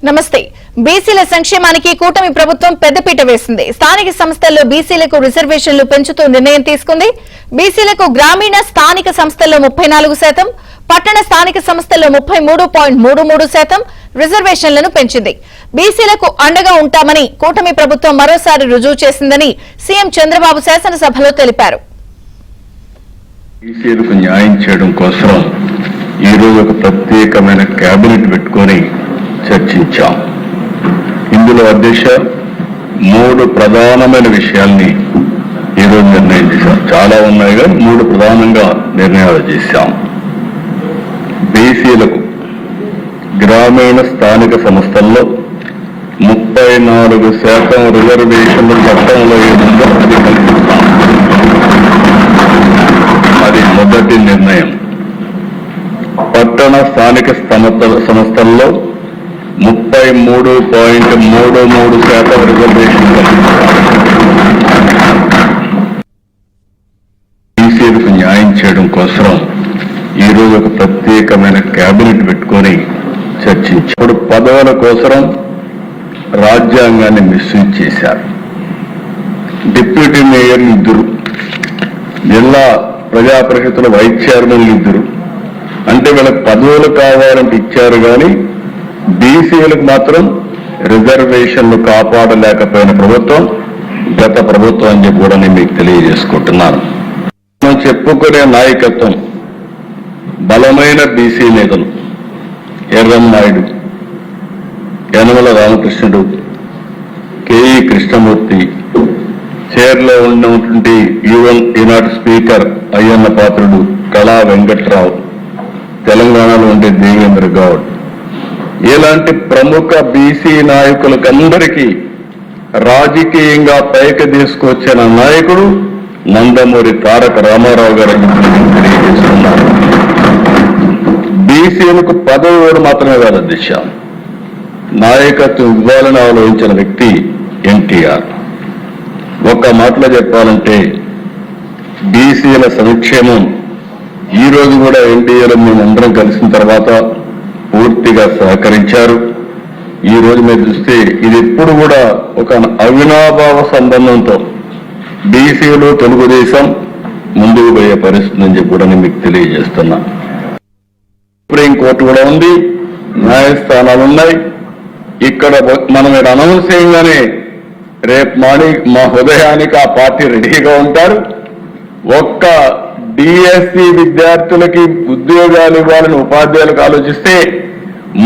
నమస్తే. బీసీల సంక్షేమానికి కూటమి ప్రభుత్వం పెద్దపీట వేసింది. స్థానిక సంస్థల్లో బీసీలకు రిజర్వేషన్లు పెంచుతూ నిర్ణయం తీసుకుంది. బీసీలకు గ్రామీణ స్థానిక సంస్థల్లో 34%, పట్టణ స్థానిక సంస్థల్లో 33.33% రిజర్వేషన్లను పెంచింది. బీసీలకు అండగా ఉంటామని కూటమి ప్రభుత్వం మరోసారి రుజువు చేసిందని సీఎం చంద్రబాబు శాసనసభలో తెలిపారు. బీసీలకు న్యాయం చేయడం కోసం ఈ రోజు ఒక ప్రత్యేకమైన కేబినెట్ పెట్టుకొని చర్చించాం. ఇందులో అధ్యక్ష 3 ప్రధానమైన విషయాల్ని ఈరోజు నిర్ణయం చేశాం. చాలా ఉన్నాయి కానీ 3 ప్రధానంగా నిర్ణయాలు చేశాం. బీసీలకు గ్రామీణ స్థానిక సంస్థల్లో 34% రిజర్వేషన్లు చట్టంలో ఏముందో అది కల్పిస్తాం. అది మొదటి నిర్ణయం. పట్టణ స్థానిక సంస్థల్లో 33.33% రిజర్వేషన్ బీసీలకు న్యాయం చేయడం కోసం ఈ రోజు ఒక ప్రత్యేకమైన కేబినెట్ పెట్టుకొని చర్చించారు. ఇప్పుడు పదవుల కోసం రాజ్యాంగాన్ని మిస్యూజ్ చేశారు. డిప్యూటీ మేయర్లు 2, జిల్లా ప్రజాపరిషత్తుల వైస్ చైర్మన్లు 2. అంటే వీళ్ళకి పదవులు కావాలంటే ఇచ్చారు కానీ బీసీలకు మాత్రం రిజర్వేషన్లు కాపాడలేకపోయిన ప్రభుత్వం గత ప్రభుత్వం అని చెప్పి కూడా నేను మీకు తెలియజేసుకుంటున్నాను. మనం చెప్పుకునే నాయకత్వం బలమైన బీసీ నేతలు ఎర్రన్నాయుడు, యనమల రామకృష్ణుడు, కేఈ కృష్ణమూర్తి, చైర్లో ఉన్నటువంటి ఈనాటి స్పీకర్ అయ్యన్న పాత్రుడు, కళా వెంకట్రావు, తెలంగాణలో ఉండే దేవేంద్ర గౌడ్, ఇలాంటి ప్రముఖ బీసీ నాయకులకందరికీ రాజకీయంగా పైకి తీసుకొచ్చిన నాయకుడు నందమూరి తారక రామారావు గారు తెలియజేస్తున్నారు. బీసీలకు పదవి మాత్రమే కాదు అధ్యక్ష, నాయకత్వం ఇవ్వాలని ఆలోచించిన వ్యక్తి ఎన్టీఆర్. ఒక్క మాటలో చెప్పాలంటే బీసీల సంక్షేమం ఈ రోజు కూడా ఎన్టీఆర్ మేమందరం కలిసిన తర్వాత పూర్తిగా సహకరించారు. ఈ రోజు మీరు చూస్తే ఇది ఎప్పుడు కూడా ఒక అవినాభావ సంబంధంతో బీసీలు తెలుగుదేశం ముందుకు పోయే పరిస్థితి అని చెప్పి కూడా నేను మీకు తెలియజేస్తున్నా. సుప్రీంకోర్టు కూడా ఉంది, న్యాయస్థానాలు ఉన్నాయి. ఇక్కడ మనం అనౌన్స్ చేయగానే రేపు మార్నింగ్ మా ఉదయానికి ఆ పార్టీ రెడీగా ఉంటారు. ఒక్క డిఎస్సి విద్యార్థులకి ఉద్యోగాలు ఇవ్వాలని ఉపాధ్యాయులకు ఆలోచిస్తే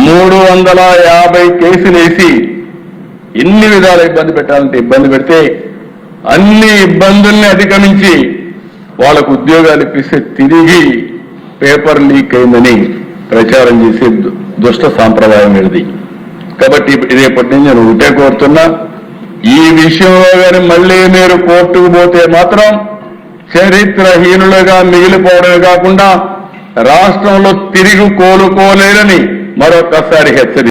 350 కేసులు వేసి ఎన్ని విధాలు ఇబ్బంది పెట్టాలంటే ఇబ్బంది పెడితే అన్ని ఇబ్బందుల్ని అధిగమించి వాళ్ళకు ఉద్యోగాలు ఇప్పిస్తే తిరిగి పేపర్ లీక్ అయిందని ప్రచారం చేసే దుష్ట సాంప్రదాయం ఇది. కాబట్టి రేపటి నుంచి నేను ఒకటే కోరుతున్నా, ఈ విషయంలో కానీ మళ్ళీ మీరు కోర్టుకు పోతే మాత్రం చరిత్రహీనులుగా మిగిలిపోవడమే కాకుండా రాష్ట్రంలో తిరిగి కోలుకోలేరని మరొకసారి హెచ్చరి